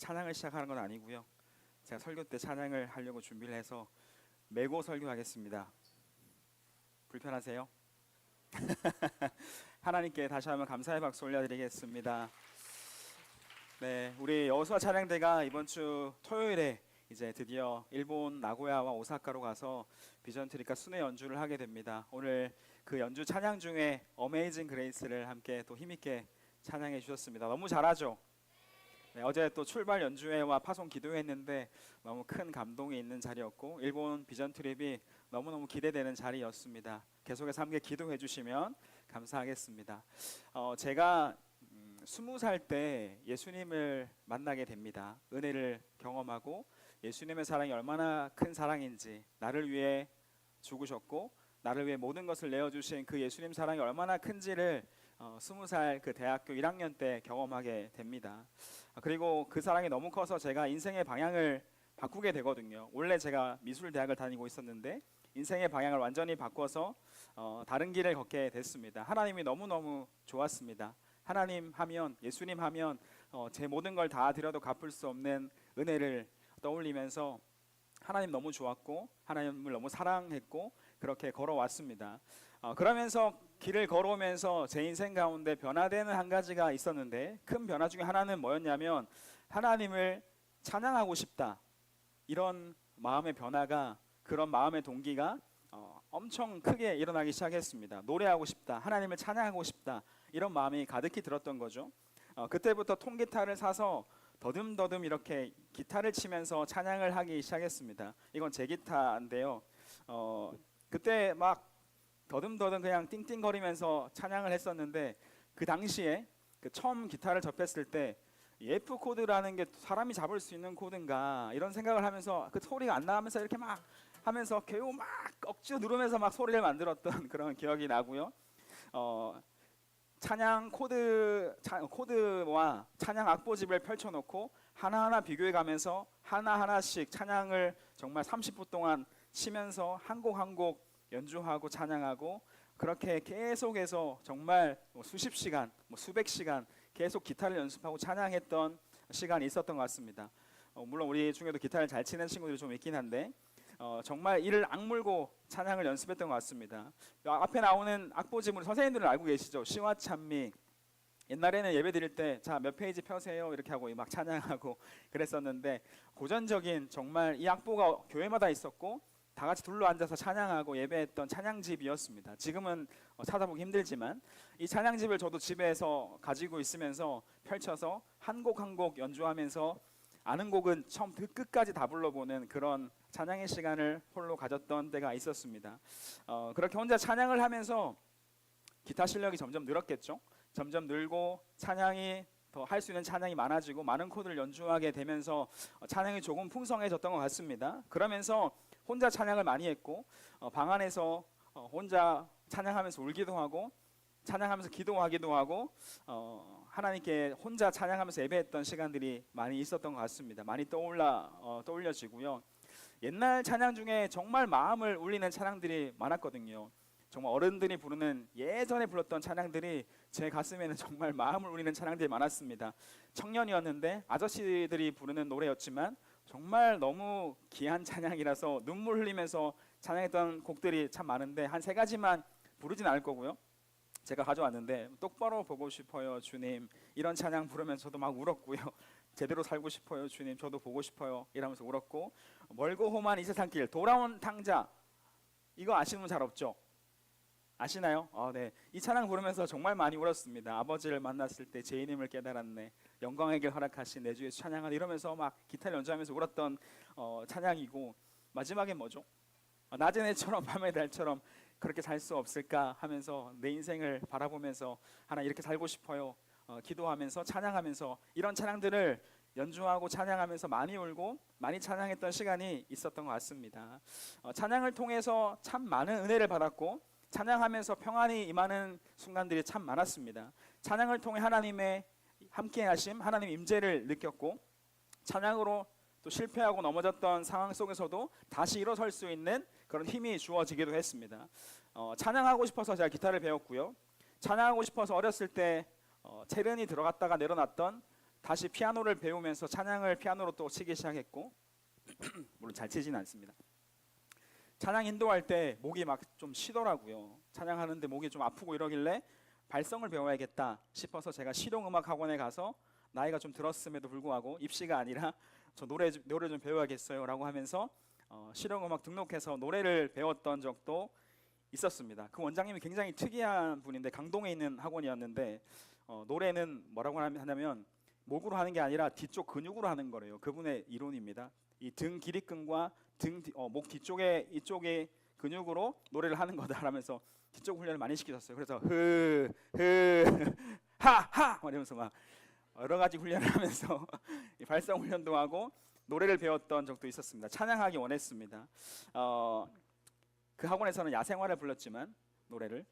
찬양을 시작하는 건 아니고요. 제가 설교 때 찬양을 하려고 준비를 해서 메고 설교하겠습니다. 불편하세요? 하나님께 다시 한번 감사의 박수 올려드리겠습니다. 네, 우리 여호수아 찬양대가 이번 주 토요일에 이제 드디어 일본 나고야와 오사카로 가서 비전 트리카 순회 연주를 하게 됩니다. 오늘 그 연주 찬양 중에 어메이징 그레이스를 함께 또 힘있게 찬양해 주셨습니다. 너무 잘하죠? 네, 어제 또 출발 연주회와 파송 기도했는데 너무 큰 감동이 있는 자리였고 일본 비전 트립이 너무너무 기대되는 자리였습니다. 계속해서 함께 기도해 주시면 감사하겠습니다. 제가 20살 때 예수님을 만나게 됩니다. 은혜를 경험하고 예수님의 사랑이 얼마나 큰 사랑인지, 나를 위해 죽으셨고 나를 위해 모든 것을 내어주신 그 예수님 사랑이 얼마나 큰지를 20살 그 대학교 1학년 때 경험하게 됩니다. 그리고 그 사랑이 너무 커서 제가 인생의 방향을 바꾸게 되거든요. 원래 제가 미술대학을 다니고 있었는데 인생의 방향을 완전히 바꿔서 다른 길을 걷게 됐습니다. 하나님이 너무너무 좋았습니다. 하나님 하면, 예수님 하면 제 모든 걸 다 드려도 갚을 수 없는 은혜를 떠올리면서 하나님 너무 좋았고 하나님을 너무 사랑했고 그렇게 걸어왔습니다. 그러면서 길을 걸어오면서 제 인생 가운데 변화되는 한 가지가 있었는데, 큰 변화 중에 하나는 뭐였냐면 하나님을 찬양하고 싶다, 이런 마음의 변화가, 그런 마음의 동기가 엄청 크게 일어나기 시작했습니다. 노래하고 싶다, 하나님을 찬양하고 싶다, 이런 마음이 가득히 들었던 거죠. 그때부터 통기타를 사서 더듬더듬 이렇게 기타를 치면서 찬양을 하기 시작했습니다. 이건 제 기타인데요. 그때 막 더듬더듬 그냥 띵띵거리면서 찬양을 했었는데, 그 당시에 그 처음 기타를 접했을 때 F 코드라는 게 사람이 잡을 수 있는 코드인가 이런 생각을 하면서 그 소리가 안 나면서 이렇게 막 하면서 겨우 막 억지로 누르면서 막 소리를 만들었던 그런 기억이 나고요. 찬양 코드와 찬양 악보집을 펼쳐놓고 하나하나 비교해가면서 하나하나씩 찬양을 정말 30분 동안 치면서 한 곡 한 곡 연주하고 찬양하고, 그렇게 계속해서 정말 수십 시간, 수백 시간 계속 기타를 연습하고 찬양했던 시간이 있었던 것 같습니다. 물론 우리 중에도 기타를 잘 치는 친구들이 좀 있긴 한데 정말 이를 악물고 찬양을 연습했던 것 같습니다. 앞에 나오는 악보지문 선생님들은 알고 계시죠? 시와 찬미. 옛날에는 예배 드릴 때 자 몇 페이지 펴세요 이렇게 하고 막 찬양하고 그랬었는데, 고전적인 정말 이 악보가 교회마다 있었고 다 같이 둘러 앉아서 찬양하고 예배했던 찬양집이었습니다. 지금은 찾아보기 힘들지만 이 찬양집을 저도 집에서 가지고 있으면서 펼쳐서 한 곡 한 곡 연주하면서 아는 곡은 처음부터 끝까지 다 불러보는 그런 찬양의 시간을 홀로 가졌던 때가 있었습니다. 그렇게 혼자 찬양을 하면서 기타 실력이 점점 늘었겠죠. 점점 늘고 찬양이 더 할 수 있는 찬양이 많아지고 많은 코드를 연주하게 되면서 찬양이 조금 풍성해졌던 것 같습니다. 그러면서 혼자 찬양을 많이 했고 방 안에서 혼자 찬양하면서 울기도 하고 찬양하면서 기도하기도 하고 하나님께 혼자 찬양하면서 예배했던 시간들이 많이 있었던 것 같습니다. 많이 떠올려지고요. 옛날 찬양 중에 정말 마음을 울리는 찬양들이 많았거든요. 정말 어른들이 부르는, 예전에 불렀던 찬양들이 제 가슴에는 정말 마음을 울리는 찬양들이 많았습니다. 청년이었는데 아저씨들이 부르는 노래였지만 정말 너무 귀한 찬양이라서 눈물 흘리면서 찬양했던 곡들이 참 많은데 한 세 가지만 부르진 않을 거고요. 제가 가져왔는데, 똑바로 보고 싶어요 주님, 이런 찬양 부르면서 저도 막 울었고요. 제대로 살고 싶어요 주님, 저도 보고 싶어요 이러면서 울었고, 멀고 험한 이 세상 길, 돌아온 탕자, 이거 아시는 분 잘 없죠? 아시나요? 네. 이 찬양 부르면서 정말 많이 울었습니다. 아버지를 만났을 때 죄인임을 깨달았네, 영광의 길 허락하신 내 주 예수 찬양하네, 이러면서 막 기타를 연주하면서 울었던 찬양이고, 마지막엔 뭐죠? 낮의 해처럼 밤의 달처럼 그렇게 살 수 없을까 하면서 내 인생을 바라보면서 하나 이렇게 살고 싶어요 기도하면서 찬양하면서, 이런 찬양들을 연주하고 찬양하면서 많이 울고 많이 찬양했던 시간이 있었던 것 같습니다. 찬양을 통해서 참 많은 은혜를 받았고 찬양하면서 평안이 임하는 순간들이 참 많았습니다. 찬양을 통해 하나님의 함께 하심, 하나님의 임재를 느꼈고, 찬양으로 또 실패하고 넘어졌던 상황 속에서도 다시 일어설 수 있는 그런 힘이 주어지기도 했습니다. 찬양하고 싶어서 제가 기타를 배웠고요. 찬양하고 싶어서 어렸을 때 체른이 들어갔다가 내려놨던 다시 피아노를 배우면서 찬양을 피아노로 또 치기 시작했고 물론 잘 치지는 않습니다. 찬양 인도할 때 목이 막 좀 쉬더라고요. 찬양하는데 목이 좀 아프고 이러길래 발성을 배워야겠다 싶어서 제가 실용음악 학원에 가서 나이가 좀 들었음에도 불구하고 입시가 아니라 저 노래 좀 배워야겠어요 라고 하면서 실용음악 등록해서 노래를 배웠던 적도 있었습니다. 그 원장님이 굉장히 특이한 분인데 강동에 있는 학원이었는데 노래는 뭐라고 하냐면 목으로 하는 게 아니라 뒤쪽 근육으로 하는 거래요. 그분의 이론입니다. 이 등 길이끈과 목 뒤쪽에 이쪽에 근육으로 노래를 하는 거다라면서 뒤쪽 훈련을 많이 시키셨어요. 그래서 하하 이러면서 막 여러 가지 훈련을 하면서 발성 훈련도 하고 노래를 배웠던 적도 있었습니다. 찬양하기 원했습니다. 그 학원에서는 야생화를 불렀지만 노래를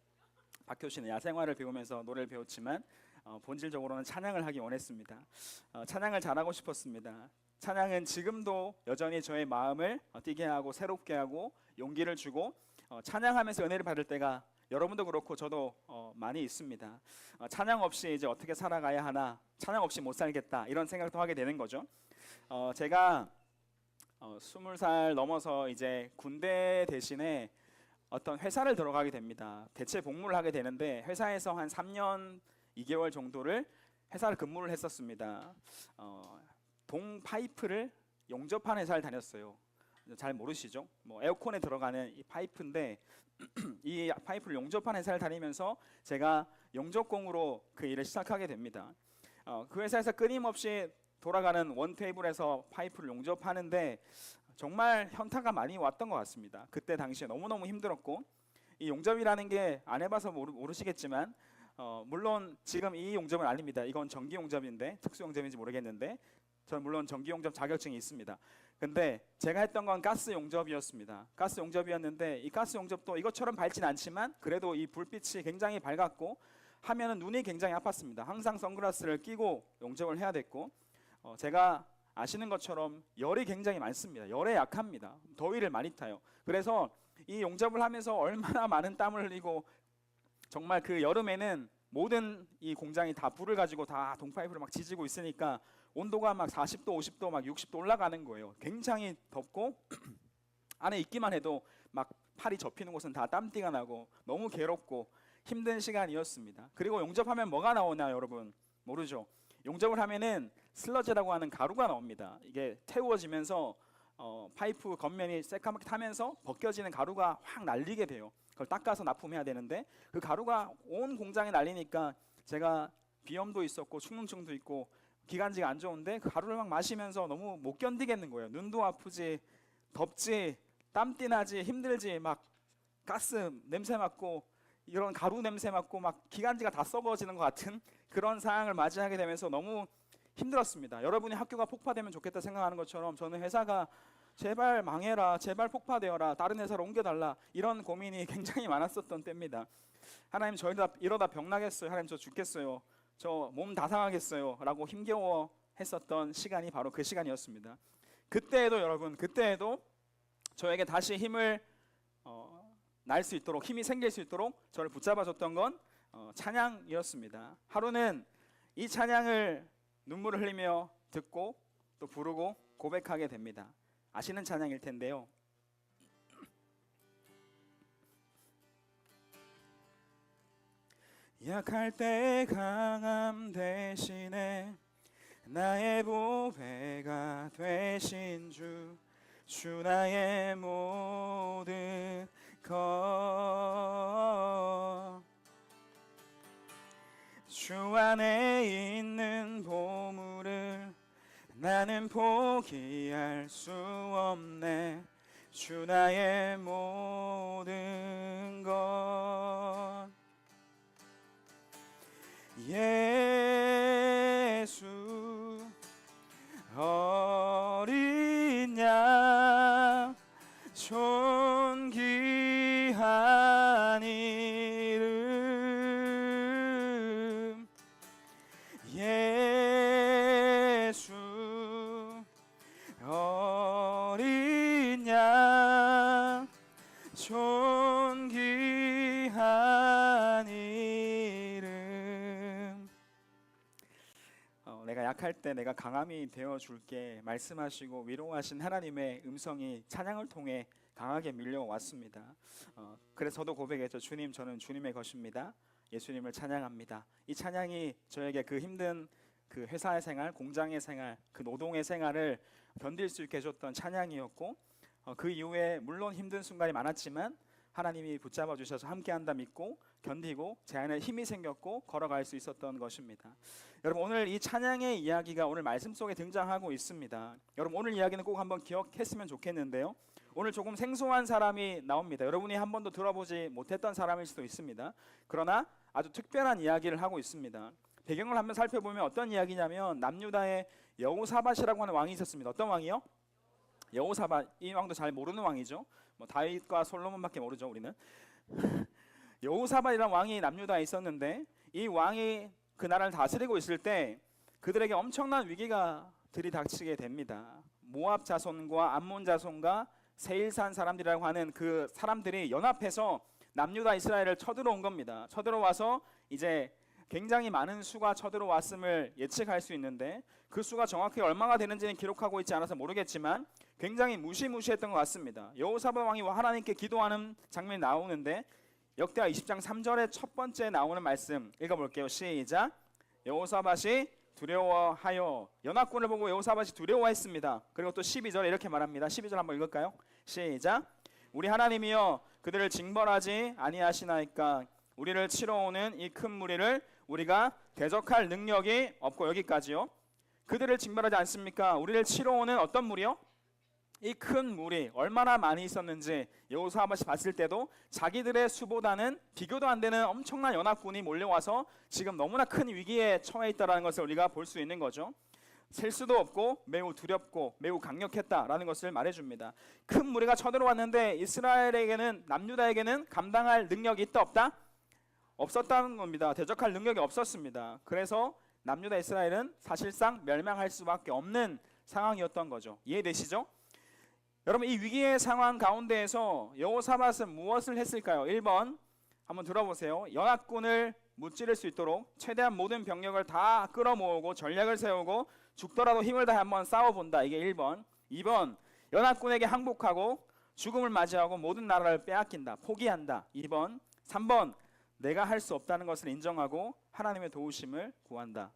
박효 씨는 야생화를 배우면서 노래를 배웠지만 본질적으로는 찬양을 하기 원했습니다. 찬양을 잘하고 싶었습니다. 찬양은 지금도 여전히 저의 마음을 뛰게 하고 새롭게 하고 용기를 주고 찬양하면서 은혜를 받을 때가 여러분도 그렇고 저도 많이 있습니다. 찬양 없이 이제 어떻게 살아가야 하나, 찬양 없이 못 살겠다 이런 생각도 하게 되는 거죠. 제가 20살 넘어서 이제 군대 대신에 어떤 회사를 들어가게 됩니다. 대체 복무를 하게 되는데 회사에서 한 3년 2개월 정도를 회사를 근무를 했었습니다. 동 파이프를 용접하는 회사를 다녔어요. 잘 모르시죠? 뭐 에어컨에 들어가는 이 파이프인데 이 파이프를 용접하는 회사를 다니면서 제가 용접공으로 그 일을 시작하게 됩니다. 그 회사에서 끊임없이 돌아가는 원 테이블에서 파이프를 용접하는데 정말 현타가 많이 왔던 것 같습니다. 그때 당시에 너무너무 힘들었고 이 용접이라는 게 안 해봐서 모르시겠지만 물론 지금 이 용접은 아닙니다. 이건 전기 용접인데 특수 용접인지 모르겠는데 저는 물론 전기 용접 자격증이 있습니다. 근데 제가 했던 건 가스 용접이었습니다. 가스 용접이었는데 이 가스 용접도 이것처럼 밝진 않지만 그래도 이 불빛이 굉장히 밝았고 하면은 눈이 굉장히 아팠습니다. 항상 선글라스를 끼고 용접을 해야 됐고 제가 아시는 것처럼 열이 굉장히 많습니다. 열에 약합니다. 더위를 많이 타요. 그래서 이 용접을 하면서 얼마나 많은 땀을 흘리고 정말 그 여름에는 모든 이 공장이 다 불을 가지고 다 동파이프를 막 지지고 있으니까 온도가 막 40도, 50도, 막 60도 올라가는 거예요. 굉장히 덥고 안에 있기만 해도 막 팔이 접히는 곳은 다 땀띠가 나고 너무 괴롭고 힘든 시간이었습니다. 그리고 용접하면 뭐가 나오나 여러분 모르죠? 용접을 하면은 슬러지라고 하는 가루가 나옵니다. 이게 태워지면서 파이프 겉면이 새까맣게 타면서 벗겨지는 가루가 확 날리게 돼요. 그걸 닦아서 납품해야 되는데 그 가루가 온 공장에 날리니까 제가 비염도 있었고 축농증도 있고 기관지가 안 좋은데 그 가루를 막 마시면서 너무 못 견디겠는 거예요. 눈도 아프지, 덥지, 땀띠 나지, 힘들지, 막 가스 냄새 맡고 이런 가루 냄새 맡고 막 기관지가 다 썩어지는 것 같은 그런 상황을 맞이하게 되면서 너무 힘들었습니다. 여러분이 학교가 폭파되면 좋겠다 생각하는 것처럼 저는 회사가 제발 망해라, 제발 폭파되어라, 다른 회사로 옮겨달라 이런 고민이 굉장히 많았었던 때입니다. 하나님 저 이러다 병나겠어요. 하나님 저 죽겠어요. 저 몸 다 상하겠어요 라고 힘겨워 했었던 시간이 바로 그 시간이었습니다. 그때에도 여러분 그때에도 저에게 다시 힘을 날 수 있도록 힘이 생길 수 있도록 저를 붙잡아 줬던 건 찬양이었습니다. 하루는 이 찬양을 눈물을 흘리며 듣고 또 부르고 고백하게 됩니다. 아시는 찬양일 텐데요. 약할 때 강함 대신에 나의 보배가 되신 주 나의 모든 것 주 안에 있는 보물을 나는 포기할 수 없네 주 나의 모든 것 예수 어린 양 존귀한 이름 예수 어린 양 존귀한 이름 내가 약할 때 내가 강함이 되어줄게 말씀하시고 위로하신 하나님의 음성이 찬양을 통해 강하게 밀려왔습니다. 그래서 저도 고백했죠. 주님, 저는 주님의 것입니다. 예수님을 찬양합니다. 이 찬양이 저에게 그 힘든 그 회사의 생활, 공장의 생활, 그 노동의 생활을 견딜 수 있게 해줬던 찬양이었고, 그 이후에 물론 힘든 순간이 많았지만 하나님이 붙잡아 주셔서 함께한다 믿고 견디고 제 안에 힘이 생겼고 걸어갈 수 있었던 것입니다. 여러분, 오늘 이 찬양의 이야기가 오늘 말씀 속에 등장하고 있습니다. 여러분, 오늘 이야기는 꼭 한번 기억했으면 좋겠는데요. 오늘 조금 생소한 사람이 나옵니다. 여러분이 한 번도 들어보지 못했던 사람일 수도 있습니다. 그러나 아주 특별한 이야기를 하고 있습니다. 배경을 한번 살펴보면 어떤 이야기냐면 남유다의 여호사밧이라고 하는 왕이 있었습니다. 어떤 왕이요? 여호사밧. 이 왕도 잘 모르는 왕이죠. 뭐 다윗과 솔로몬밖에 모르죠, 우리는. 여호사밧이라는 왕이 남유다에 있었는데, 이 왕이 그 나라를 다스리고 있을 때 그들에게 엄청난 위기가 들이닥치게 됩니다. 모압 자손과 암몬 자손과 세일산 사람들이라고 하는 그 사람들이 연합해서 남유다 이스라엘을 쳐들어온 겁니다. 쳐들어와서 이제 굉장히 많은 수가 쳐들어왔음을 예측할 수 있는데, 그 수가 정확히 얼마가 되는지는 기록하고 있지 않아서 모르겠지만 굉장히 무시무시했던 것 같습니다. 여호사밧 왕이 하나님께 기도하는 장면이 나오는데, 역대하 20장 3절에 첫 번째 나오는 말씀 읽어볼게요. 시작. 여호사밧이 두려워하여, 연합군을 보고 여호사밧이 두려워했습니다. 그리고 또 12절에 이렇게 말합니다. 12절 한번 읽을까요? 시작. 우리 하나님이여 그들을 징벌하지 아니하시나이까. 우리를 치러 오는 이 큰 무리를 우리가 대적할 능력이 없고. 여기까지요. 그들을 징벌하지 않습니까? 우리를 치러 오는 어떤 무리요? 이 큰 무리, 얼마나 많이 있었는지 여호사밧이 봤을 때도 자기들의 수보다는 비교도 안 되는 엄청난 연합군이 몰려와서 지금 너무나 큰 위기에 처해 있다는 것을 우리가 볼 수 있는 거죠. 셀 수도 없고 매우 두렵고 매우 강력했다라는 것을 말해줍니다. 큰 무리가 쳐들어왔는데 이스라엘에게는, 남유다에게는 감당할 능력이 있다 없다? 없었다는 겁니다. 대적할 능력이 없었습니다. 그래서 남유다 이스라엘은 사실상 멸망할 수밖에 없는 상황이었던 거죠. 이해되시죠? 여러분, 이 위기의 상황 가운데에서 여호사밧은 무엇을 했을까요? 1번 한번 들어보세요. 연합군을 무찌를 수 있도록 최대한 모든 병력을 다 끌어모으고 전략을 세우고 죽더라도 힘을 다해 한번 싸워본다. 이게 1번. 2번, 연합군에게 항복하고 죽음을 맞이하고 모든 나라를 빼앗긴다. 포기한다. 2번. 3번, 내가 할 수 없다는 것을 인정하고 하나님의 도우심을 구한다.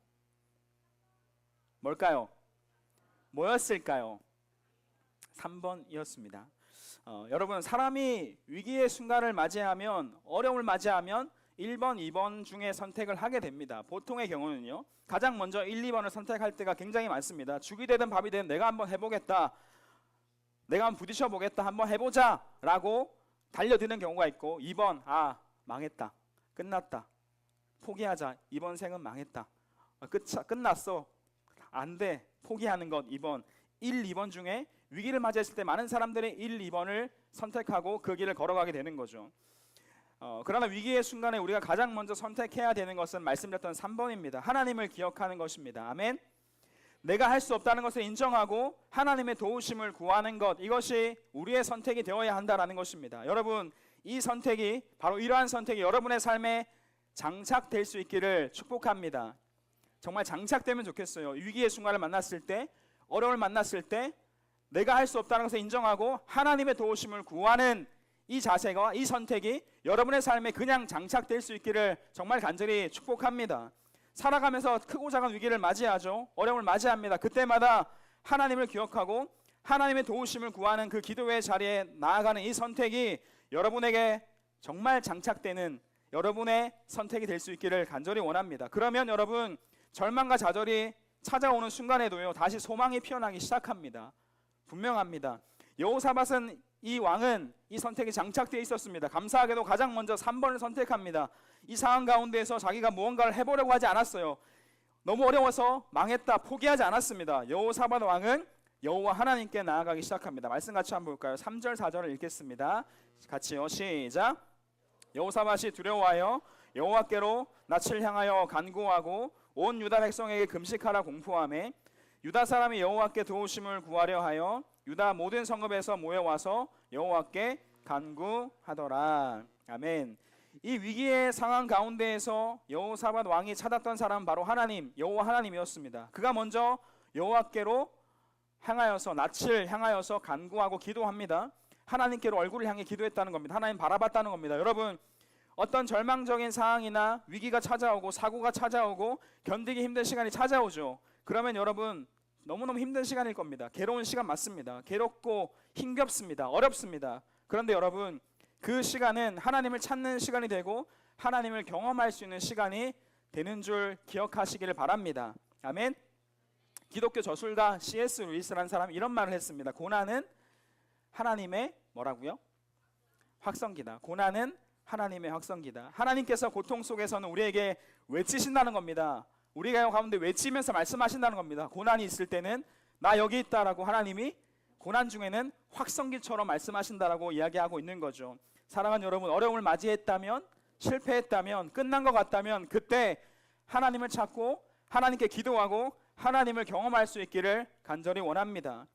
뭘까요? 뭐였을까요? 3번이었습니다. 여러분, 사람이 위기의 순간을 맞이하면, 어려움을 맞이하면 1번, 2번 중에 선택을 하게 됩니다. 보통의 경우는요, 가장 먼저 1, 2번을 선택할 때가 굉장히 많습니다. 죽이 되든 밥이 되든 내가 한번 해보겠다, 내가 한번 부딪혀 보겠다, 한번 해보자 라고 달려드는 경우가 있고, 2번, 망했다, 끝났다, 포기하자, 이번 생은 망했다, 끝났어, 안돼, 포기하는 것. 2번, 1, 2번 중에 위기를 맞이했을 때 많은 사람들이 1, 2번을 선택하고 그 길을 걸어가게 되는 거죠. 그러나 위기의 순간에 우리가 가장 먼저 선택해야 되는 것은 말씀드렸던 3번입니다. 하나님을 기억하는 것입니다. 아멘. 내가 할 수 없다는 것을 인정하고 하나님의 도우심을 구하는 것, 이것이 우리의 선택이 되어야 한다는 것입니다. 여러분, 이 선택이, 바로 이러한 선택이 여러분의 삶에 장착될 수 있기를 축복합니다. 정말 장착되면 좋겠어요. 위기의 순간을 만났을 때, 어려움을 만났을 때 내가 할 수 없다는 것을 인정하고 하나님의 도우심을 구하는 이 자세가, 이 선택이 여러분의 삶에 그냥 장착될 수 있기를 정말 간절히 축복합니다. 살아가면서 크고 작은 위기를 맞이하죠. 어려움을 맞이합니다. 그때마다 하나님을 기억하고 하나님의 도우심을 구하는 그 기도의 자리에 나아가는 이 선택이 여러분에게 정말 장착되는 여러분의 선택이 될 수 있기를 간절히 원합니다. 그러면 여러분, 절망과 좌절이 찾아오는 순간에도요, 다시 소망이 피어나기 시작합니다. 분명합니다. 여호사밧은, 이 왕은 이 선택이 장착되어 있었습니다. 감사하게도 가장 먼저 3번을 선택합니다. 이 상황 가운데에서 자기가 무언가를 해보려고 하지 않았어요. 너무 어려워서 망했다, 포기하지 않았습니다. 여호사밧 왕은 여호와 하나님께 나아가기 시작합니다. 말씀 같이 한번 볼까요? 3절 4절을 읽겠습니다. 같이요. 시작. 여호사밧이 두려워하여 여호와께로 낯을 향하여 간구하고 온 유다 백성에게 금식하라 공포하매 유다 사람이 여호와께 도우심을 구하려 하여 유다 모든 성읍에서 모여와서 여호와께 간구하더라. 아멘. 이 위기의 상황 가운데에서 여호사밧 왕이 찾았던 사람은 바로 하나님, 여호와 하나님이었습니다. 그가 먼저 여호와께로 향하여서 낯을 향하여서 간구하고 기도합니다. 하나님께로 얼굴을 향해 기도했다는 겁니다. 하나님 바라봤다는 겁니다. 여러분, 어떤 절망적인 상황이나 위기가 찾아오고 사고가 찾아오고 견디기 힘든 시간이 찾아오죠. 그러면 여러분 너무너무 힘든 시간일 겁니다. 괴로운 시간 맞습니다. 괴롭고 힘겹습니다. 어렵습니다. 그런데 여러분, 그 시간은 하나님을 찾는 시간이 되고 하나님을 경험할 수 있는 시간이 되는 줄 기억하시기를 바랍니다. 아멘. 기독교 저술가 C.S. 루이스라는 사람이 이런 말을 했습니다. 고난은 하나님의 뭐라고요? 확성기다. 고난은 하나님의 확성기다. 하나님께서 고통 속에서는 우리에게 외치신다는 겁니다. 우리가 가운데 외치면서 말씀하신다는 겁니다. 고난이 있을 때는 나 여기 있다라고 하나님이 고난 중에는 확성기처럼 말씀하신다라고 이야기하고 있는 거죠. 사랑하는 여러분, 어려움을 맞이했다면, 실패했다면, 끝난 것 같다면 그때 하나님을 찾고 하나님께 기도하고 하나님을 경험할 수 있기를 간절히 원합니다.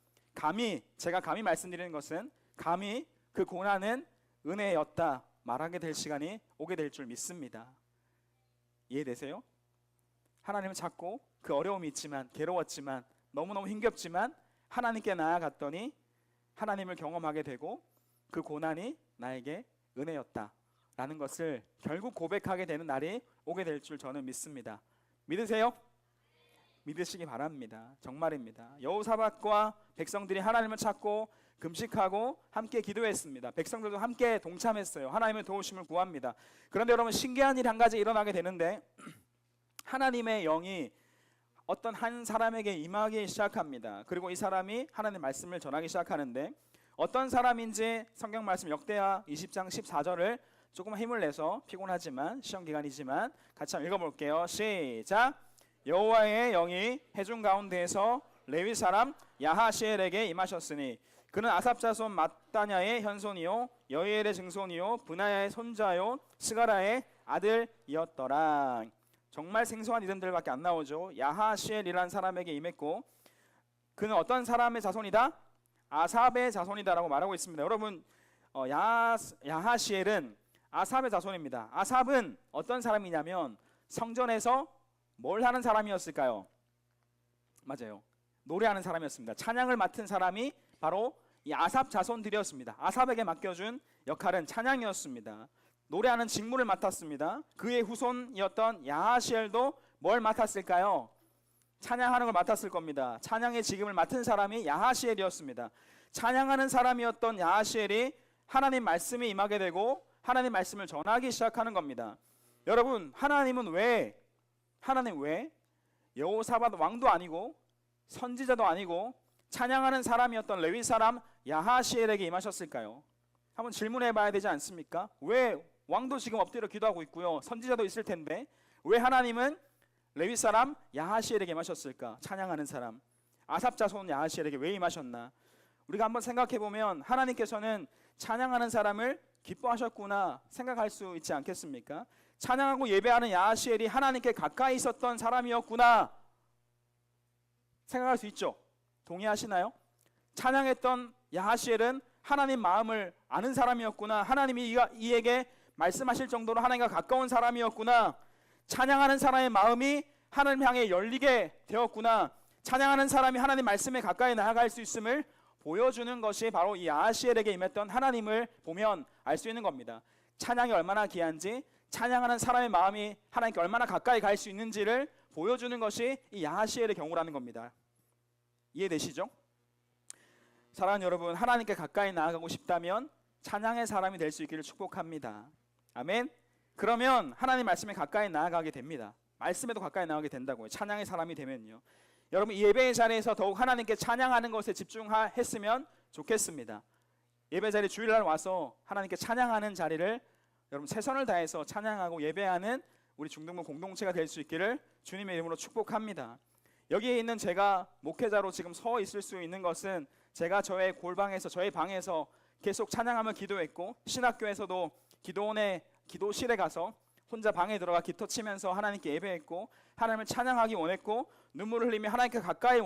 제가 감히 말씀드리는 것은 감히 그 고난은 은혜였다 말하게 될 시간이 오게 될 줄 믿습니다. 이해되세요? 하나님을 찾고 그 어려움이 있지만, 괴로웠지만, 너무너무 힘겹지만 하나님께 나아갔더니 하나님을 경험하게 되고 그 고난이 나에게 은혜였다 라는 것을 결국 고백하게 되는 날이 오게 될 줄 저는 믿습니다. 믿으세요? 믿으시기 바랍니다. 정말입니다. 여호사밧과 백성들이 하나님을 찾고 금식하고 함께 기도했습니다. 백성들도 함께 동참했어요. 하나님의 도우심을 구합니다. 그런데 여러분, 신기한 일이 한 가지 일어나게 되는데 하나님의 영이 어떤 한 사람에게 임하기 시작합니다. 그리고 이 사람이 하나님의 말씀을 전하기 시작하는데 어떤 사람인지 성경 말씀 역대하 20장 14절을 조금 힘을 내서, 피곤하지만 시험 기간이지만 같이 한번 읽어볼게요. 시작. 여호와의 영이 회중 가운데에서 레위 사람 야하시엘에게 임하셨으니 그는 아삽 자손 마따냐의 현손이요 여이엘의 증손이요 브나야의 손자요 스가라의 아들이었더라. 정말 생소한 이름들밖에 안 나오죠. 야하시엘이라는 사람에게 임했고 그는 어떤 사람의 자손이다? 아삽의 자손이다라고 말하고 있습니다. 여러분, 야하시엘은 아삽의 자손입니다. 아삽은 어떤 사람이냐면 성전에서 뭘 하는 사람이었을까요? 맞아요. 노래하는 사람이었습니다. 찬양을 맡은 사람이 바로 이 아삽 자손들이었습니다. 아삽에게 맡겨준 역할은 찬양이었습니다. 노래하는 직무를 맡았습니다. 그의 후손이었던 야하시엘도 뭘 맡았을까요? 찬양하는 걸 맡았을 겁니다. 찬양의 직임을 맡은 사람이 야하시엘이었습니다. 찬양하는 사람이었던 야하시엘이 하나님 말씀이 임하게 되고 하나님 말씀을 전하기 시작하는 겁니다. 여러분, 하나님 왜 여호사밧 왕도 아니고 선지자도 아니고 찬양하는 사람이었던 레위 사람 야하시엘에게 임하셨을까요? 한번 질문해 봐야 되지 않습니까? 왜 왕도 지금 엎드려 기도하고 있고요, 선지자도 있을 텐데 왜 하나님은 레위 사람 야하시엘에게 임하셨을까? 찬양하는 사람 아삽 자손 야하시엘에게 왜 임하셨나? 우리가 한번 생각해 보면 하나님께서는 찬양하는 사람을 기뻐하셨구나 생각할 수 있지 않겠습니까? 찬양하고 예배하는 야하시엘이 하나님께 가까이 있었던 사람이었구나 생각할 수 있죠. 동의하시나요? 찬양했던 야하시엘은 하나님 마음을 아는 사람이었구나, 하나님이 이에게 말씀하실 정도로 하나님과 가까운 사람이었구나, 찬양하는 사람의 마음이 하나님 향해 열리게 되었구나, 찬양하는 사람이 하나님 말씀에 가까이 나아갈 수 있음을 보여주는 것이 바로 이 야하시엘에게 임했던 하나님을 보면 알 수 있는 겁니다. 찬양이 얼마나 귀한지, 찬양하는 사람의 마음이 하나님께 얼마나 가까이 갈 수 있는지를 보여주는 것이 이 야하시엘의 경우라는 겁니다. 이해되시죠? 사랑하는 여러분, 하나님께 가까이 나아가고 싶다면 찬양의 사람이 될 수 있기를 축복합니다. 아멘. 그러면 하나님 말씀에 가까이 나아가게 됩니다. 말씀에도 가까이 나아가게 된다고요. 찬양의 사람이 되면요. 여러분, 이 예배의 자리에서 더욱 하나님께 찬양하는 것에 집중했으면 좋겠습니다. 예배 자리 주일날 와서 하나님께 찬양하는 자리를 여러분 최선을 다해서 찬양하고 예배하는 우리 중등부 공동체가 될 수 있기를 주님의 이름으로 축복합니다. 여기에 있는 제가 목회자로 지금 서 있을 수 있는 것은 제가 저의 골방에서, 저의 방에서 계속 찬양하며 기도했고, 신학교에서도 기도실에 가서 혼자 방에 들어가 기도 치면서 하나님께 예배했고, 하나님을 찬양하기 원했고, 눈물을 흘리며 하나님께 가까이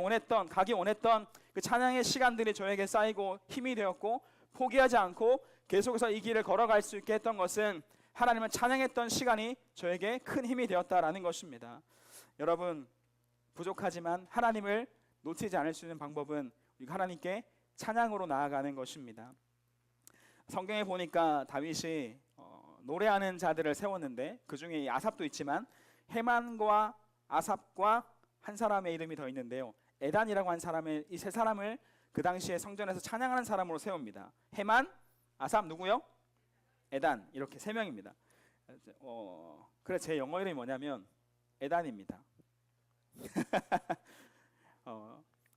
가기 원했던 그 찬양의 시간들이 저에게 쌓이고 힘이 되었고, 포기하지 않고 계속해서 이 길을 걸어갈 수 있게 했던 것은 하나님을 찬양했던 시간이 저에게 큰 힘이 되었다라는 것입니다. 여러분, 부족하지만 하나님을 놓치지 않을 수 있는 방법은 우리가 하나님께 찬양으로 나아가는 것입니다. 성경에 보니까 다윗이 노래하는 자들을 세웠는데 그 중에 아삽도 있지만 헤만과 아삽과 한 사람의 이름이 더 있는데요. 에단이라고 한 사람의 이 세 사람을 그 당시에 성전에서 찬양하는 사람으로 세웁니다. 헤만, 아삽, 누구요? 에단, 이렇게 세 명입니다. 그래서 제 영어 이름이 뭐냐면 에단입니다.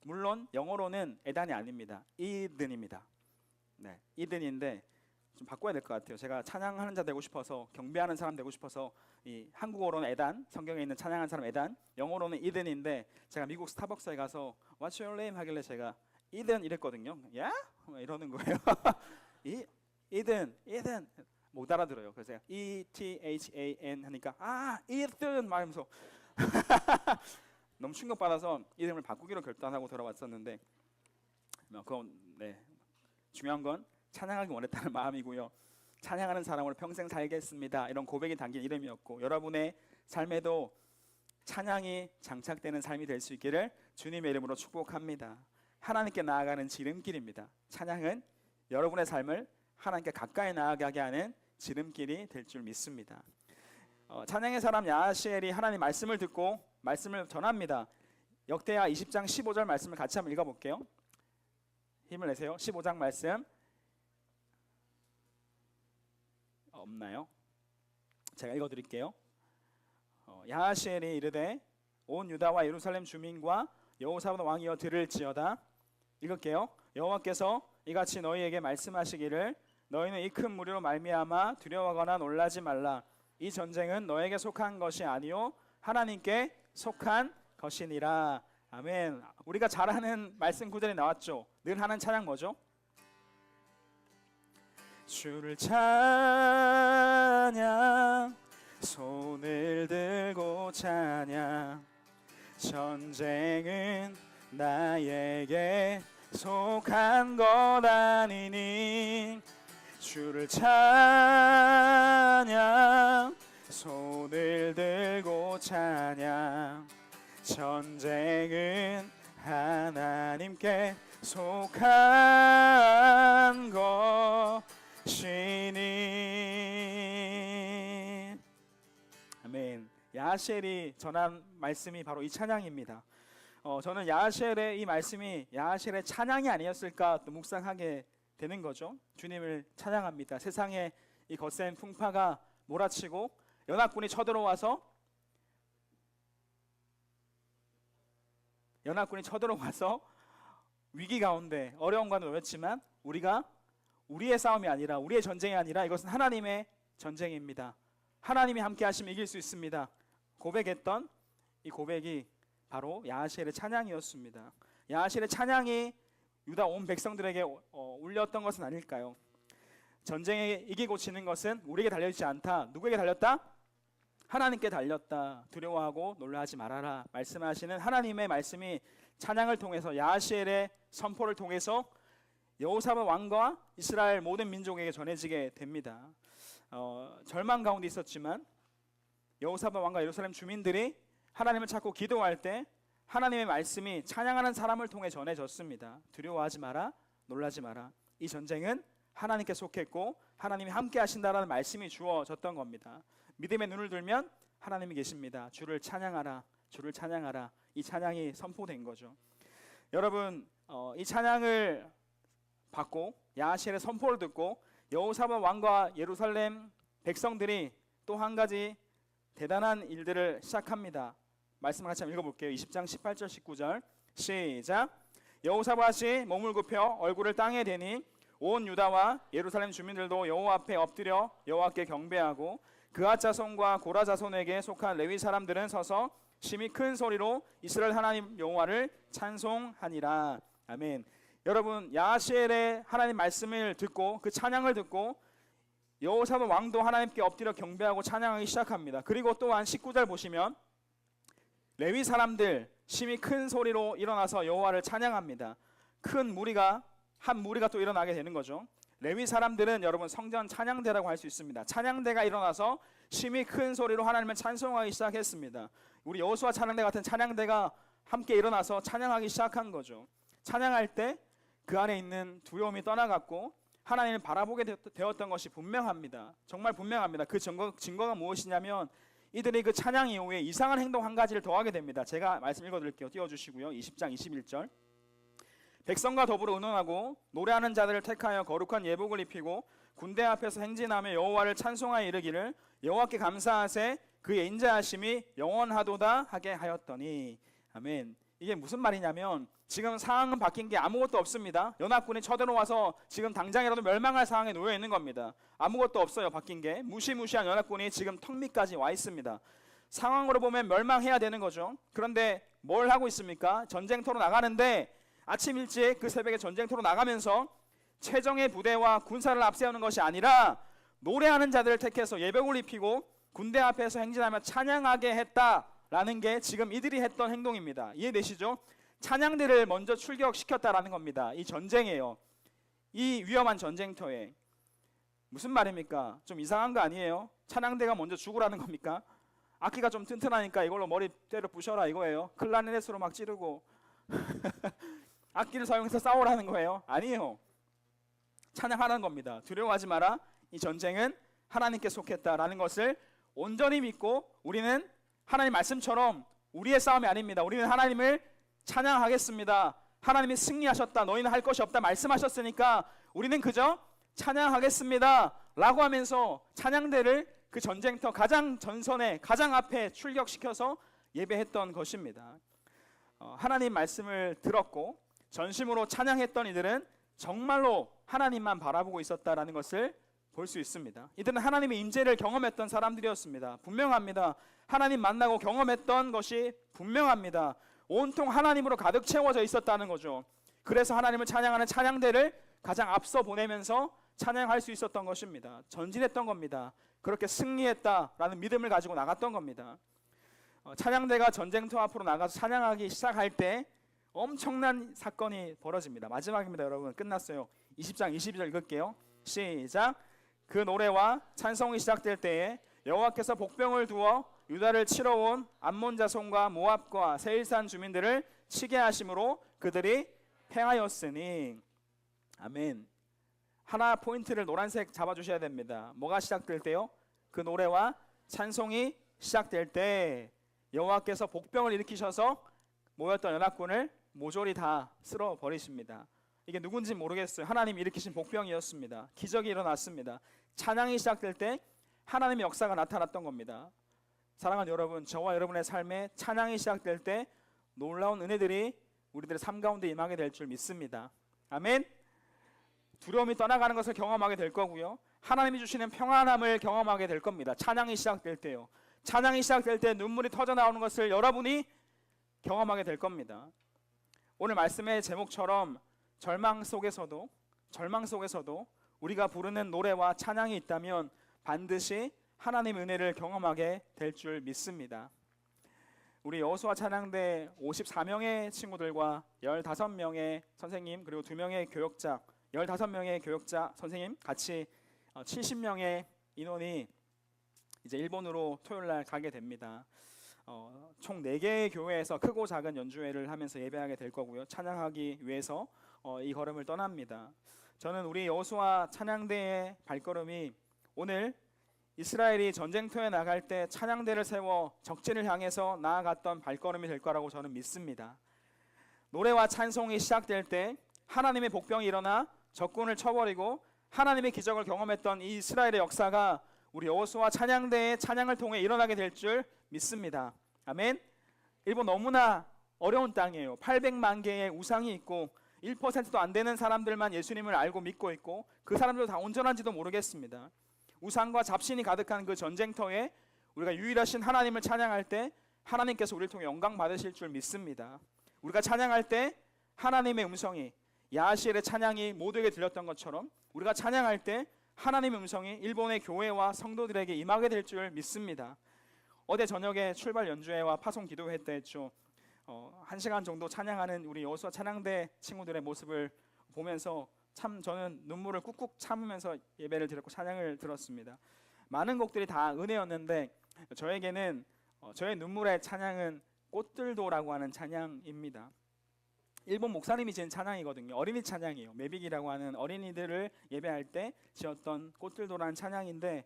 물론 영어로는 에단이 아닙니다. 이든입니다. 네, 이든인데 좀 바꿔야 될 것 같아요. 제가 찬양하는 자 되고 싶어서, 경배하는 사람 되고 싶어서 이 한국어로는 에단, 성경에 있는 찬양하는 사람 에단, 영어로는 이든인데 제가 미국 스타벅스에 가서 What's your name 하길래 제가 이든 이랬거든요. 야? 이러는 거예요. 이든 못 알아들어요. 그래서 제가 E-T-H-A-N 하니까 이든 말하면서 너무 충격받아서 이름을 바꾸기로 결단하고 돌아왔었는데 그건 중요한 건 찬양하기 원했다는 마음이고요. 찬양하는 사람으로 평생 살겠습니다. 이런 고백이 담긴 이름이었고 여러분의 삶에도 찬양이 장착되는 삶이 될 수 있기를 주님의 이름으로 축복합니다. 하나님께 나아가는 지름길입니다. 찬양은 여러분의 삶을 하나님께 가까이 나아가게 하는 지름길이 될 줄 믿습니다. 찬양의 사람 야하시엘이 하나님 말씀을 듣고 말씀을 전합니다. 역대하 20장 15절 말씀을 같이 한번 읽어볼게요. 힘을 내세요. 15장 말씀 없나요? 제가 읽어드릴게요. 야하시엘이 이르되 온 유다와 예루살렘 주민과 여호사밧 왕이여 들을지어다. 읽을게요. 여호와께서 이같이 너희에게 말씀하시기를 너희는 이 큰 무리로 말미암아 두려워하거나 놀라지 말라. 이 전쟁은 너에게 속한 것이 아니요 하나님께 속한 것이니라. 아멘. 우리가 잘 아는 말씀 구절이 나왔죠. 늘 하는 찬양 뭐죠? 주를 찬양 손을 들고 찬양 전쟁은 나에게 속한 것 아니니 주를 찬양 손을 들고 찬양 전쟁은 하나님께 속한 것이니. 아멘. 야하시엘이 전한 말씀이 바로 이 찬양입니다. 저는 야하시엘의 이 말씀이 야하시엘의 찬양이 아니었을까 또 묵상하게 되는 거죠. 주님을 찬양합니다. 세상에 이 거센 풍파가 몰아치고 연합군이 쳐들어와서 위기 가운데 어려움과는 놓였지만 우리의 싸움이 아니라 우리의 전쟁이 아니라 이것은 하나님의 전쟁입니다. 하나님이 함께 하시면 이길 수 있습니다. 고백했던 이 고백이 바로 야하시엘의 찬양이었습니다. 야하시엘의 찬양이 유다 온 백성들에게 울렸던 것은 아닐까요? 전쟁에 이기고 지는 것은 우리에게 달려있지 않다. 누구에게 달렸다? 하나님께 달렸다. 두려워하고 놀라지 말아라 말씀하시는 하나님의 말씀이 찬양을 통해서 야하시엘의 선포를 통해서 여호사밧 왕과 이스라엘 모든 민족에게 전해지게 됩니다. 절망 가운데 있었지만 여호사밧 왕과 예루살렘 주민들이 하나님을 찾고 기도할 때 하나님의 말씀이 찬양하는 사람을 통해 전해졌습니다. 두려워하지 마라, 놀라지 마라. 이 전쟁은 하나님께 속했고 하나님이 함께 하신다라는 말씀이 주어졌던 겁니다. 믿음의 눈을 들면 하나님이 계십니다. 주를 찬양하라, 주를 찬양하라. 이 찬양이 선포된 거죠. 여러분, 이 찬양을 받고 야하시엘의 선포를 듣고 여호사밧 왕과 예루살렘 백성들이 또 한 가지 대단한 일들을 시작합니다. 말씀 같이 한번 읽어볼게요. 20장 18절 19절 시작. 여호사밧이 몸을 굽혀 얼굴을 땅에 대니 온 유다와 예루살렘 주민들도 여호와 앞에 엎드려 여호와께 경배하고 그앗 자손과 고라 자손에게 속한 레위 사람들은 서서 심히 큰 소리로 이스라엘 하나님 여호와를 찬송하니라. 아멘. 여러분, 야하시엘의 하나님 말씀을 듣고 그 찬양을 듣고 여호사밧 왕도 하나님께 엎드려 경배하고 찬양하기 시작합니다. 그리고 또한 19절 보시면 레위 사람들 심히 큰 소리로 일어나서 여호와를 찬양합니다. 큰 무리가 한 무리가 또 일어나게 되는 거죠. 레위 사람들은 여러분 성전 찬양대라고 할 수 있습니다. 찬양대가 일어나서 심히 큰 소리로 하나님을 찬송하기 시작했습니다. 우리 여호수아 찬양대 같은 찬양대가 함께 일어나서 찬양하기 시작한 거죠. 찬양할 때 그 안에 있는 두려움이 떠나갔고 하나님을 바라보게 되었던 것이 분명합니다. 정말 분명합니다. 그 증거가 무엇이냐면 이들이 그 찬양 이후에 이상한 행동 한 가지를 더하게 됩니다. 제가 말씀 읽어드릴게요. 띄워주시고요. 20장 21절. 백성과 더불어 의논하고 노래하는 자들을 택하여 거룩한 예복을 입히고 군대 앞에서 행진하며 여호와를 찬송하여 이르기를 여호와께 감사하세 그의 인자하심이 영원하도다 하게 하였더니. 아멘. 이게 무슨 말이냐면 지금 상황은 바뀐 게 아무것도 없습니다. 연합군이 쳐들어와서 지금 당장이라도 멸망할 상황에 놓여 있는 겁니다. 아무것도 없어요. 바뀐 게. 무시무시한 연합군이 지금 턱 밑까지 와 있습니다. 상황으로 보면 멸망해야 되는 거죠. 그런데 뭘 하고 있습니까? 전쟁터로 나가는데 아침 일찍 그 새벽에 전쟁터로 나가면서 최정예 부대와 군사를 앞세우는 것이 아니라 노래하는 자들을 택해서 예복을 입히고 군대 앞에서 행진하며 찬양하게 했다라는 게 지금 이들이 했던 행동입니다. 이해되시죠? 찬양대를 먼저 출격시켰다라는 겁니다. 이 전쟁이에요. 이 위험한 전쟁터에. 무슨 말입니까? 좀 이상한 거 아니에요? 찬양대가 먼저 죽으라는 겁니까? 악기가 좀 튼튼하니까 이걸로 머리 때려 부셔라 이거예요. 클라리넷으로 막 찌르고 악기를 사용해서 싸우라는 거예요? 아니에요. 찬양하라는 겁니다. 두려워하지 마라. 이 전쟁은 하나님께 속했다라는 것을 온전히 믿고 우리는 하나님 말씀처럼 우리의 싸움이 아닙니다. 우리는 하나님을 찬양하겠습니다. 하나님이 승리하셨다. 너희는 할 것이 없다 말씀하셨으니까 우리는 그저 찬양하겠습니다 라고 하면서 찬양대를 그 전쟁터 가장 전선에 가장 앞에 출격시켜서 예배했던 것입니다. 하나님 말씀을 들었고 전심으로 찬양했던 이들은 정말로 하나님만 바라보고 있었다라는 것을 볼 수 있습니다. 이들은 하나님의 임재를 경험했던 사람들이었습니다. 분명합니다. 하나님 만나고 경험했던 것이 분명합니다. 온통 하나님으로 가득 채워져 있었다는 거죠. 그래서 하나님을 찬양하는 찬양대를 가장 앞서 보내면서 찬양할 수 있었던 것입니다. 전진했던 겁니다. 그렇게 승리했다라는 믿음을 가지고 나갔던 겁니다. 찬양대가 전쟁터 앞으로 나가서 찬양하기 시작할 때 엄청난 사건이 벌어집니다. 마지막입니다. 여러분 끝났어요. 20장 22절 읽을게요. 시작. 그 노래와 찬송이 시작될 때에 여호와께서 복병을 두어 유다를 치러 온 암몬 자손과 모압과 세일산 주민들을 치게 하심으로 그들이 패하였으니. 아멘. 하나 포인트를 노란색 잡아주셔야 됩니다. 뭐가 시작될 때요? 그 노래와 찬송이 시작될 때 여호와께서 복병을 일으키셔서 모였던 연합군을 모조리 다 쓸어버리십니다. 이게 누군지 모르겠어요. 하나님이 일으키신 복병이었습니다. 기적이 일어났습니다. 찬양이 시작될 때 하나님의 역사가 나타났던 겁니다. 사랑하는 여러분, 저와 여러분의 삶에 찬양이 시작될 때 놀라운 은혜들이 우리들의 삶 가운데 임하게 될 줄 믿습니다. 아멘. 두려움이 떠나가는 것을 경험하게 될 거고요. 하나님이 주시는 평안함을 경험하게 될 겁니다. 찬양이 시작될 때요. 찬양이 시작될 때 눈물이 터져 나오는 것을 여러분이 경험하게 될 겁니다. 오늘 말씀의 제목처럼 절망 속에서도 우리가 부르는 노래와 찬양이 있다면 반드시 하나님의 은혜를 경험하게 될 줄 믿습니다. 우리 여호수아 찬양대 54명의 친구들과 15명의 선생님 그리고 2명의 교역자 15명의 교역자 선생님 같이 70명의 인원이 이제 일본으로 토요일날 가게 됩니다. 총 4개의 교회에서 크고 작은 연주회를 하면서 예배하게 될 거고요. 찬양하기 위해서 이 걸음을 떠납니다. 저는 우리 여호수아 찬양대의 발걸음이 오늘 이스라엘이 전쟁터에 나갈 때 찬양대를 세워 적진을 향해서 나아갔던 발걸음이 될 거라고 저는 믿습니다. 노래와 찬송이 시작될 때 하나님의 복병이 일어나 적군을 쳐버리고 하나님의 기적을 경험했던 이 이스라엘의 역사가 우리 여호수아 찬양대의 찬양을 통해 일어나게 될 줄 믿습니다. 아멘. 일본 너무나 어려운 땅이에요. 800만 개의 우상이 있고 1%도 안 되는 사람들만 예수님을 알고 믿고 있고 그 사람들 다 온전한지도 모르겠습니다. 우상과 잡신이 가득한 그 전쟁터에 우리가 유일하신 하나님을 찬양할 때 하나님께서 우리를 통해 영광 받으실 줄 믿습니다. 우리가 찬양할 때 하나님의 음성이 야하시엘의 찬양이 모두에게 들렸던 것처럼 우리가 찬양할 때 하나님의 음성이 일본의 교회와 성도들에게 임하게 될 줄 믿습니다. 어제 저녁에 출발 연주회와 파송 기도회 때 했죠. 1시간 정도 찬양하는 우리 여호수아 찬양대 친구들의 모습을 보면서 참 저는 눈물을 꾹꾹 참으면서 예배를 드렸고 찬양을 들었습니다. 많은 곡들이 다 은혜였는데 저에게는 저의 눈물의 찬양은 꽃들도라고 하는 찬양입니다. 일본 목사님이 지은 찬양이거든요. 어린이 찬양이에요. 메빅이라고 하는 어린이들을 예배할 때 지었던 꽃들도라는 찬양인데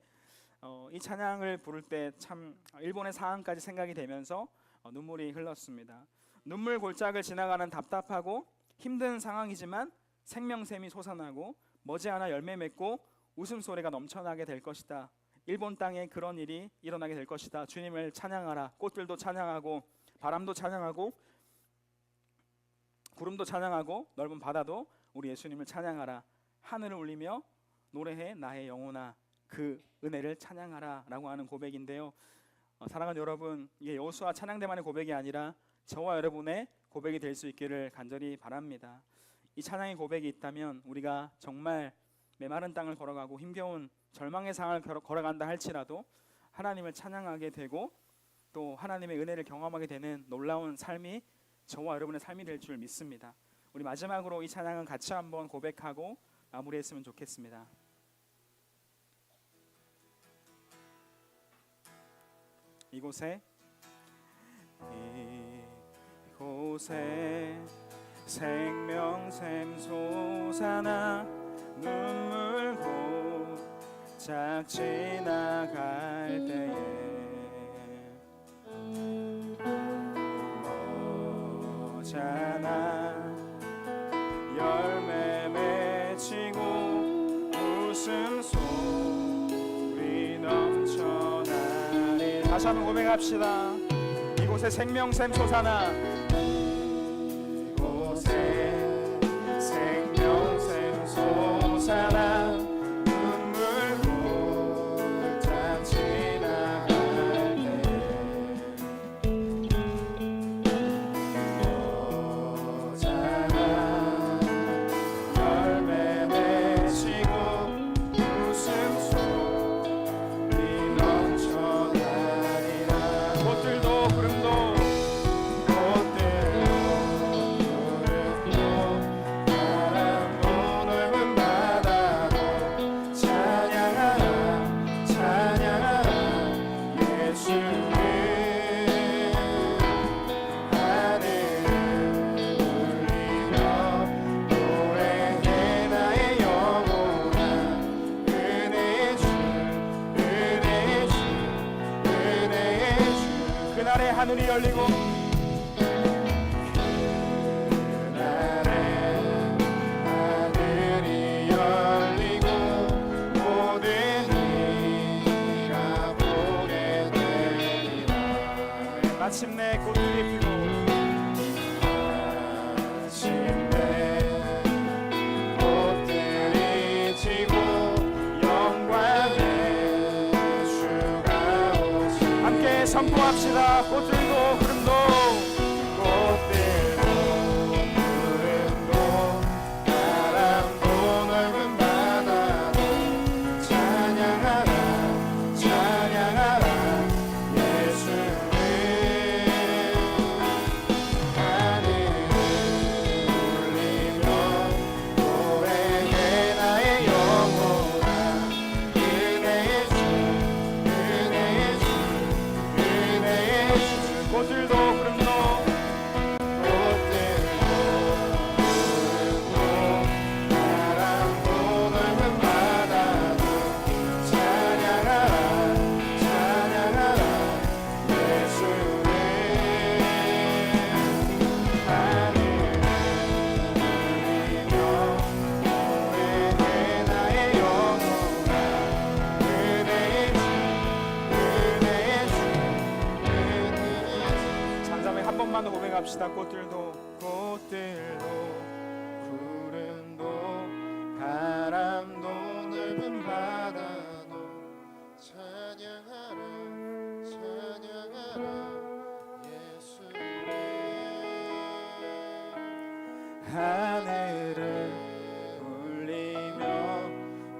이 찬양을 부를 때 참 일본의 상황까지 생각이 되면서 눈물이 흘렀습니다. 눈물 골짜기를 지나가는 답답하고 힘든 상황이지만 생명샘이 솟아나고 머지않아 열매 맺고 웃음소리가 넘쳐나게 될 것이다. 일본 땅에 그런 일이 일어나게 될 것이다. 주님을 찬양하라. 꽃들도 찬양하고 바람도 찬양하고 구름도 찬양하고 넓은 바다도 우리 예수님을 찬양하라. 하늘을 울리며 노래해 나의 영혼아 그 은혜를 찬양하라 라고 하는 고백인데요. 사랑하는 여러분, 이게 여호수아 찬양대만의 고백이 아니라 저와 여러분의 고백이 될 수 있기를 간절히 바랍니다. 이 찬양의 고백이 있다면 우리가 정말 메마른 땅을 걸어가고 힘겨운 절망의 상을 걸어간다 할지라도 하나님을 찬양하게 되고 또 하나님의 은혜를 경험하게 되는 놀라운 삶이 저와 여러분의 삶이 될 줄 믿습니다. 우리 마지막으로 이 찬양은 같이 한번 고백하고 마무리했으면 좋겠습니다. 이곳에 생명샘 솟아나 눈물 고작 지나갈 때에 머잖아 열매 맺히고 웃음소리 넘쳐나리. 다시 한번 고백합시다. 이곳에 생명샘 솟아나 생명샘 솟아나 눈물 고작 지나갈 때 머잖아 열매 맺히고 웃음소리 넘쳐나리라. 꽃들도 구름도 그날의 하늘이 열리고 모든 이가 보게 되리라. 마침내 꽃들이 피고 마침내 꽃들이 지고 영광의 주가 오시. 함께 선포합시다. 꽃들도 구름도 바람도 넓은 바다도 찬양하라 찬양하라 예수를. 하늘을 울리며 노래해 나의 영혼아 은혜의 주 은혜의 주 은혜의 주. 꽃들도 구름도 바람도 넓은 바다도 찬양하라 찬양하라 예수를. 하늘을 울리며 노래해 나의 영혼아 은혜의 주 은혜의 주 은혜의 주. 잠잠히 한 번만 더 고백합시다. 꽃들도 구름도 바람도 넓은 바다도 찬양하라 찬양하라 예수를. 하늘을 울리며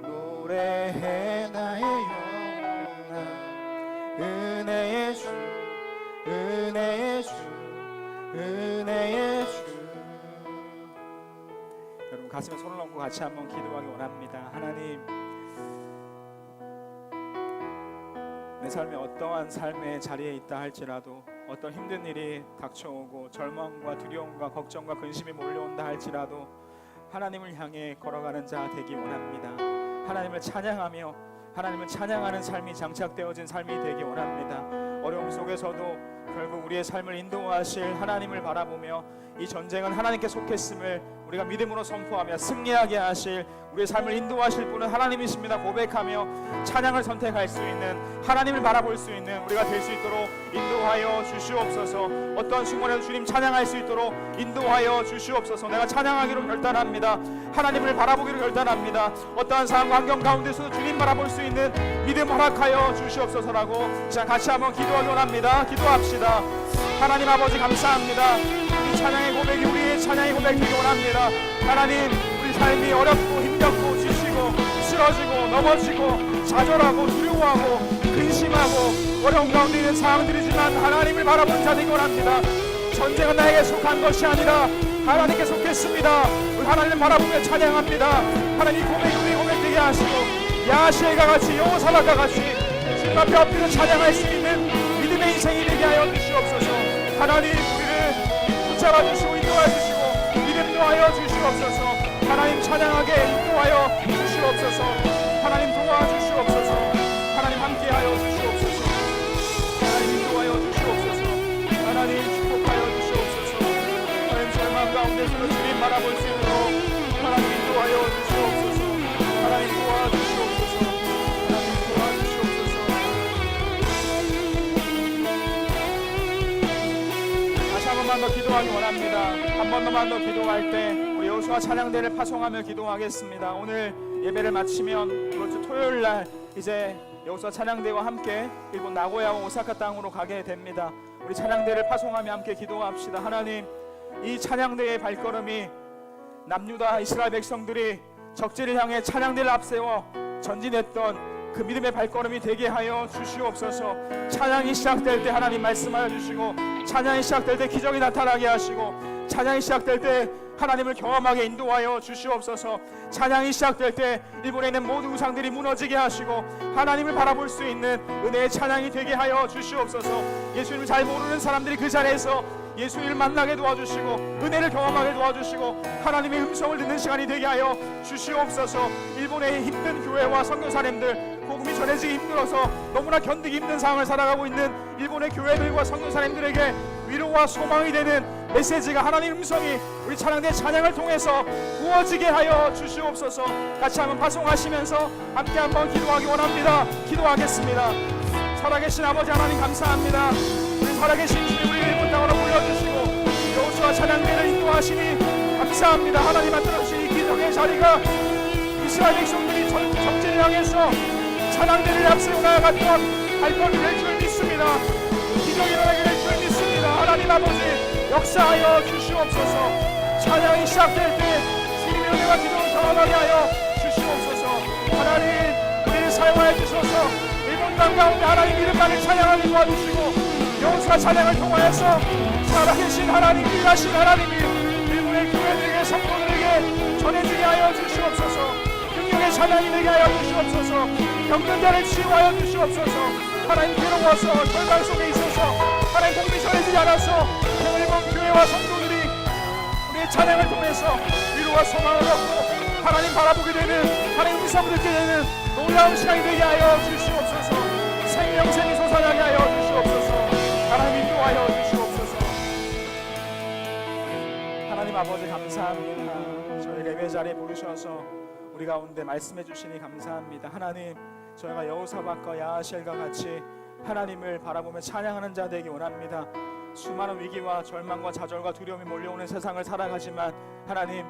노래해 나의 영혼아 은혜의 주 은혜의 주 은혜의 주. 여러분 가슴에 손을 얹고 같이 한번 기도하기 원합니다. 하나님, 내 삶에 어떠한 삶의 자리에 있다 할지라도, 어떤 힘든 일이 닥쳐오고 절망과 두려움과 걱정과 근심이 몰려온다 할지라도 하나님을 향해 걸어가는 자 되기 원합니다. 하나님을 찬양하며 하나님을 찬양하는 삶이 장착되어진 삶이 되기 원합니다. 어려움 속에서도 결국 우리의 삶을 인도하실 하나님을 바라보며 이 전쟁은 하나님께 속했음을 우리가 믿음으로 선포하며 승리하게 하실, 우리의 삶을 인도하실 분은 하나님이십니다 고백하며 찬양을 선택할 수 있는, 하나님을 바라볼 수 있는 우리가 될 수 있도록 인도하여 주시옵소서. 어떠한 순간에도 주님 찬양할 수 있도록 인도하여 주시옵소서. 내가 찬양하기로 결단합니다. 하나님을 바라보기로 결단합니다. 어떠한 상황 환경 가운데서도 주님 바라볼 수 있는 믿음 허락하여 주시옵소서라고 자 같이 한번 기도하기 원합니다. 기도합시다. 하나님 아버지 감사합니다. 이 찬양의 고백이 우리의 찬양의 고백이 되기 원합니다. 하나님, 우리 삶이 어렵고 힘겹고 지치고 쓰러지고 넘어지고 좌절하고 두려워하고 근심하고 어려운 가운데 있는 상황들이지만 하나님을 바라보는 자 되기 원합니다. 전쟁은 나에게 속한 것이 아니라 하나님께 속했습니다. 우리 하나님을 바라보며 찬양합니다. 하나님 고백이 우리 고백되게 하시고 야시엘과 같이 여호사밧과 같이 주님 앞에 엎드려 찬양할 수 있는 믿음의 인생이 되게 하여 주시옵소서. 하나님, 우리를 붙잡아 주시고 인도하여 주시고 믿음도 하여 주시옵소서. 하나님 찬양하게 인도하여 주시옵소서. 하나님 도와주시옵소서. 하나님 함께하여 주시옵소서. 하나님 인도하여 주시옵소서. 하나님 축복하여 주시옵소서. 하나님 절망 가운데서도 주님 바라볼 수 있도록 하나님 인도하여 주시옵소서. 하나님 도와주시옵소서. 하나님 도와주시옵소서. 다시 한 번만 더 기도하기 원합니다. 한 번만 더 기도할 때 우리 여호수아 찬양대를 파송하며 기도하겠습니다. 오늘 예배를 마치면 이번 주 토요일 날 이제 여호수아 찬양대와 함께 일본 나고야와 오사카 땅으로 가게 됩니다. 우리 찬양대를 파송하며 함께 기도합시다. 하나님, 이 찬양대의 발걸음이 남유다 이스라엘 백성들이 적지를 향해 찬양대를 앞세워 전진했던 그 믿음의 발걸음이 되게 하여 주시옵소서. 찬양이 시작될 때 하나님 말씀하여 주시고, 찬양이 시작될 때 기적이 나타나게 하시고, 찬양이 시작될 때 하나님을 경험하게 인도하여 주시옵소서. 찬양이 시작될 때 일본에 있는 모든 우상들이 무너지게 하시고 하나님을 바라볼 수 있는 은혜의 찬양이 되게 하여 주시옵소서. 예수님을 잘 모르는 사람들이 그 자리에서 예수님을 만나게 도와주시고 은혜를 경험하게 도와주시고 하나님의 음성을 듣는 시간이 되게 하여 주시옵소서. 일본의 힘든 교회와 선교사님들, 복음이 전해지기 힘들어서 너무나 견디기 힘든 상황을 살아가고 있는 일본의 교회들과 선교사님들에게 위로와 소망이 되는 메시지가, 하나님의 음성이 우리 찬양대 찬양을 통해서 부어지게 하여 주시옵소서. 같이 한번 파송하시면서 함께 한번 기도하기 원합니다. 기도하겠습니다. 살아계신 아버지 하나님 감사합니다. 우리 살아계신 주님, 우리 일본 땅으로 불러주시고 여호수아 찬양대를 인도하시니 감사합니다. 하나님 만들어주신 이 기적의 자리가 이스라엘 백성들이 적진을 향해서 찬양대를 앞세워 나아갔던 발걸음이 될 줄 믿습니다. 기적이 일어나게 될 줄 믿습니다. 하나님 아버지 역사하여 주시옵소서. 찬양이 시작될 때 주님의 은혜와 기도를 경험하게 하여 주시옵소서. 하나님, 우리를 사용하여 주셔서 일본 땅 가운데 하나님 이름만을 찬양하게 도와주시고 여호수아 찬양을 통하여서 살아계신 하나님, 일하신 하나님이 일본의 교회들에게 성도들에게 전해지게 하여 주시옵소서. 능력의 찬양이 되게 하여 주시옵소서. 병든 자를 치유하여 주시옵소서. 하나님, 괴로워서 절망 속에 있어서 하나님 복음이 전해지지 않아서 일본 교회와 성도들이 우리의 찬양을 통해서 위로와 소망을 얻고 하나님 바라보게 되는, 하나님 음성을 듣게 되는 놀라운 시간이 되게 하여 주시옵소서. 생명샘이 솟아나게 하여 주시옵소서. 하나님 인도하여 주시옵소서. 하나님 아버지 감사합니다. 저희 예배 자리에 부르셔서 우리 가운데 말씀해 주시니 감사합니다. 하나님, 저희가 여호사밧과 야하시엘과 같이 하나님을 바라보며 찬양하는 자 되기 원합니다. 수많은 위기와 절망과 좌절과 두려움이 몰려오는 세상을 살아가지만 하나님,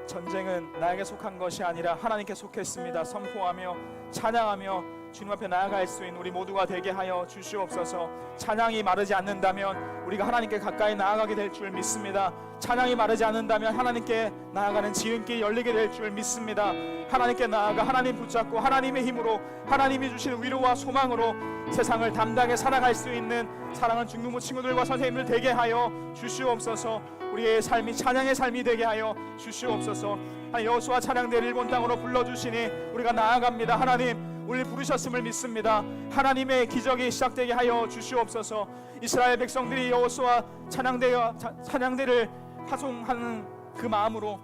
전쟁은 나에게 속한 것이 아니라 하나님께 속했습니다. 선포하며 찬양하며 주님 앞에 나아갈 수 있는 우리 모두가 되게 하여 주시옵소서. 찬양이 마르지 않는다면 우리가 하나님께 가까이 나아가게 될 줄 믿습니다. 찬양이 마르지 않는다면 하나님께 나아가는 지름길이 열리게 될 줄 믿습니다. 하나님께 나아가 하나님 붙잡고 하나님의 힘으로, 하나님이 주시는 위로와 소망으로 세상을 담대하게 살아갈 수 있는 사랑하는 중등부 친구들과 선생님들 되게 하여 주시옵소서. 우리의 삶이 찬양의 삶이 되게 하여 주시옵소서. 여호수아 찬양대를 일본 땅으로 불러주시니 우리가 나아갑니다. 하나님, 우리 부르셨음을 믿습니다. 하나님의 기적이 시작되게 하여 주시옵소서. 이스라엘 백성들이 여호수아 찬양대를 파송하는 그 마음으로,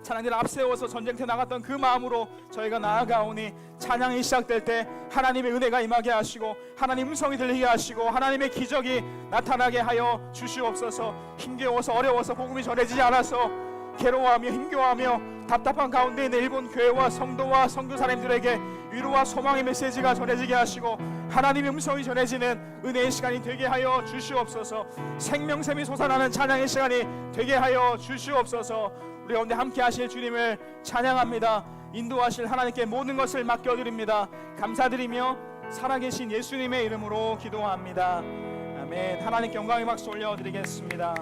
찬양대를 앞세워서 전쟁터에 나갔던 그 마음으로 저희가 나아가오니 찬양이 시작될 때 하나님의 은혜가 임하게 하시고 하나님 음성이 들리게 하시고 하나님의 기적이 나타나게 하여 주시옵소서. 힘겨워서 어려워서 복음이 전해지지 않아서 괴로워하며 힘겨워하며 답답한 가운데 있는 일본 교회와 성도와 선교사님들에게 위로와 소망의 메시지가 전해지게 하시고 하나님의 음성이 전해지는 은혜의 시간이 되게 하여 주시옵소서. 생명샘이 솟아나는 찬양의 시간이 되게 하여 주시옵소서. 우리 가운데 함께 하실 주님을 찬양합니다. 인도하실 하나님께 모든 것을 맡겨드립니다. 감사드리며 살아계신 예수님의 이름으로 기도합니다. 아멘. 하나님께 영광의 박수 올려드리겠습니다.